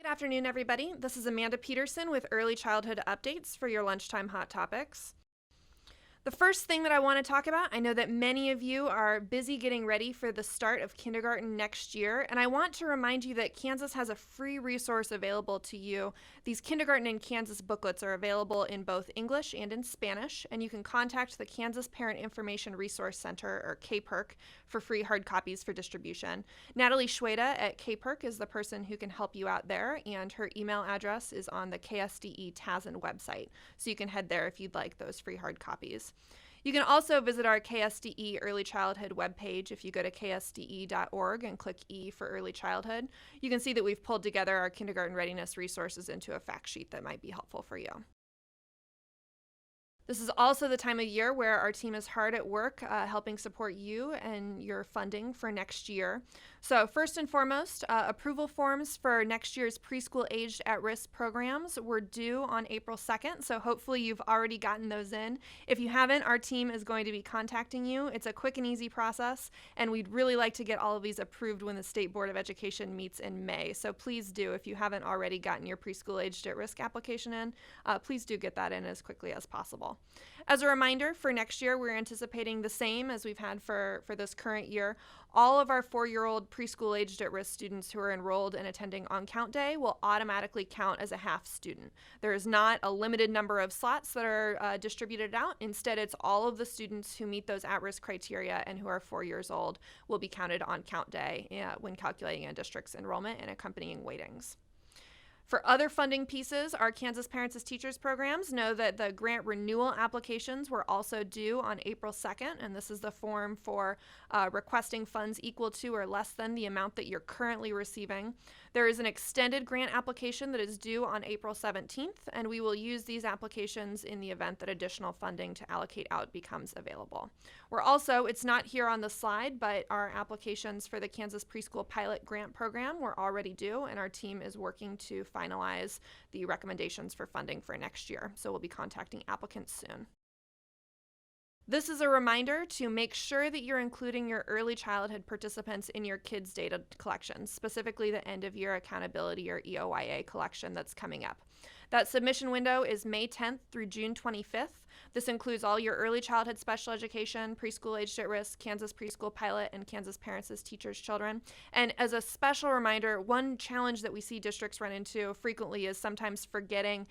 Good afternoon, everybody. This is Amanda Petersen with Early Childhood Updates for your Lunchtime Hot Topics. The first thing that I want to talk about, I know that many of you are busy getting ready for the start of kindergarten next year, and I want to remind you that Kansas has a free resource available to you. These Kindergarten in Kansas booklets are available in both English and in Spanish, and you can contact the Kansas Parent Information Resource Center, or KPIRC, for free hard copies for distribution. Natalie Schweda at KPIRC is the person who can help you out there, and her email address is on the KSDE TASN website, so you can head there if you'd like those free hard copies. You can also visit our KSDE Early Childhood webpage. If you go to ksde.org and click E for Early Childhood, you can see that we've pulled together our kindergarten readiness resources into a fact sheet that might be helpful for you. This is also the time of year where our team is hard at work helping support you and your funding for next year. So first and foremost, approval forms for next year's preschool aged at-risk programs were due on April 2nd, so hopefully you've already gotten those in. If you haven't, our team is going to be contacting you. It's a quick and easy process, and we'd really like to get all of these approved when the State Board of Education meets in May. So please do, if you haven't already gotten your preschool aged at-risk application in, please do get that in as quickly as possible. As a reminder, for next year, we're anticipating the same as we've had for this current year. All of our 4-year-old preschool aged at-risk students who are enrolled and attending on count day will automatically count as a half student. There is not a limited number of slots that are distributed out. Instead, it's all of the students who meet those at-risk criteria and who are 4 years old will be counted on count day when calculating a district's enrollment and accompanying weightings. For other funding pieces, our Kansas Parents as Teachers programs know that the grant renewal applications were also due on April 2nd, and this is the form for requesting funds equal to or less than the amount that you're currently receiving. There is an extended grant application that is due on April 17th, and we will use these applications in the event that additional funding to allocate out becomes available. We're also, it's not here on the slide, but our applications for the Kansas Preschool Pilot Grant Program were already due, and our team is working to finalize the recommendations for funding for next year. So we'll be contacting applicants soon. This is a reminder to make sure that you're including your early childhood participants in your kids' data collections, specifically the end of year accountability or EOYA collection that's coming up. That submission window is May 10th through June 25th. This includes all your early childhood special education, preschool aged at risk, Kansas Preschool Pilot, and Kansas Parents as Teachers children. And as a special reminder, one challenge that we see districts run into frequently is sometimes forgetting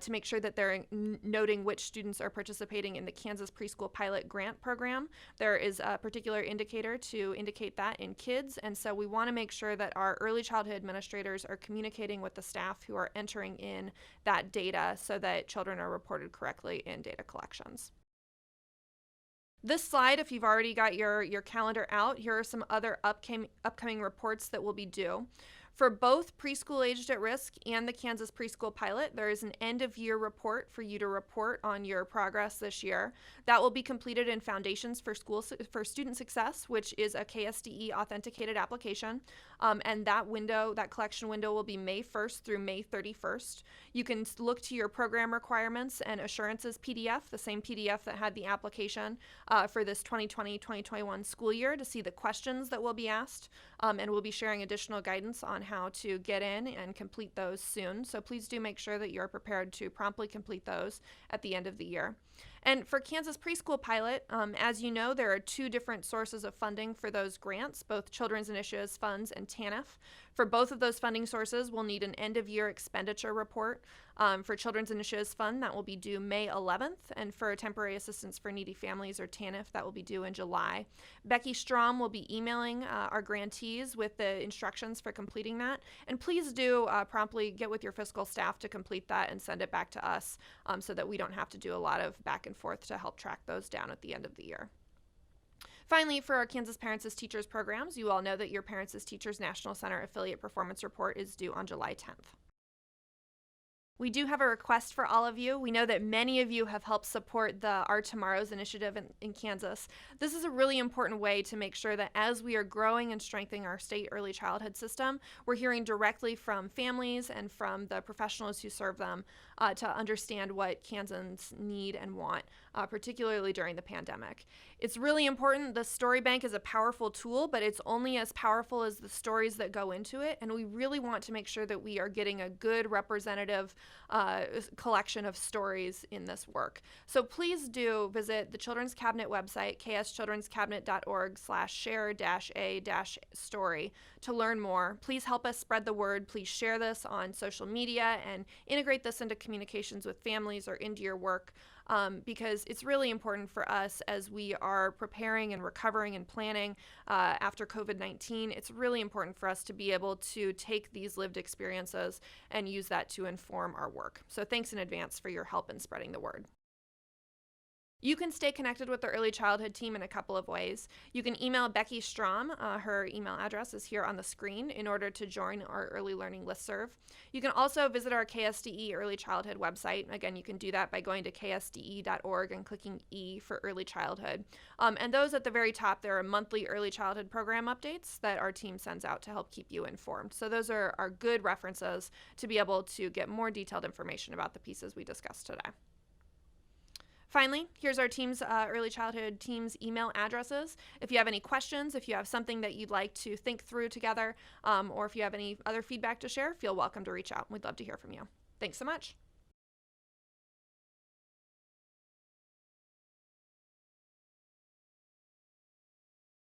to make sure that they're noting which students are participating in the Kansas Preschool Pilot Grant Program. There is a particular indicator to indicate that in kids, and so we want to make sure that our early childhood administrators are communicating with the staff who are entering in that data so that children are reported correctly in data collections. This slide, if you've already got your calendar out, here are some other upcoming reports that will be due. For both preschool aged at risk and the Kansas Preschool Pilot, there is an end of year report for you to report on your progress this year. That will be completed in Foundations for Student Success, which is a KSDE authenticated application. And that collection window will be May 1st through May 31st. You can look to your program requirements and assurances PDF, the same PDF that had the application for this 2020-2021 school year, to see the questions that will be asked. And we'll be sharing additional guidance on how to get in and complete those soon. So please do make sure that you're prepared to promptly complete those at the end of the year. And for Kansas Preschool Pilot, as you know, there are 2 different sources of funding for those grants, both Children's Initiatives Funds and TANF. For both of those funding sources, we'll need an end-of-year expenditure report. For Children's Initiatives Fund, that will be due May 11th, and for Temporary Assistance for Needy Families, or TANF, that will be due in July. Becky Strom will be emailing our grantees with the instructions for completing that, and please do promptly get with your fiscal staff to complete that and send it back to us so that we don't have to do a lot of back and forth to help track those down at the end of the year. Finally, for our Kansas Parents as Teachers programs, you all know that your Parents as Teachers National Center Affiliate Performance Report is due on July 10th. We do have a request for all of you. We know that many of you have helped support the Our Tomorrows initiative in Kansas. This is a really important way to make sure that as we are growing and strengthening our state early childhood system, we're hearing directly from families and from the professionals who serve them to understand what Kansans need and want, particularly during the pandemic. It's really important. The story bank is a powerful tool, but it's only as powerful as the stories that go into it, and we really want to make sure that we are getting a good representative collection of stories in this work. So please do visit the Children's Cabinet website, kschildrenscabinet.org/share-a-story to learn more. Please help us spread the word. Please share this on social media and integrate this into communications with families or into your work, because it's really important for us as we are preparing and recovering and planning after COVID-19. It's really important for us to be able to take these lived experiences and use that to inform our work. So thanks in advance for your help in spreading the word. You can stay connected with the early childhood team in a couple of ways. You can email Becky Strom. Her email address is here on the screen in order to join our early learning listserv. You can also visit our KSDE early childhood website. Again, you can do that by going to ksde.org and clicking E for early childhood. And those at the very top, there are monthly early childhood program updates that our team sends out to help keep you informed. So those are good references to be able to get more detailed information about the pieces we discussed today. Finally, here's our team's early childhood team's email addresses. If you have any questions, if you have something that you'd like to think through together, or if you have any other feedback to share, feel welcome to reach out. We'd love to hear from you. Thanks so much.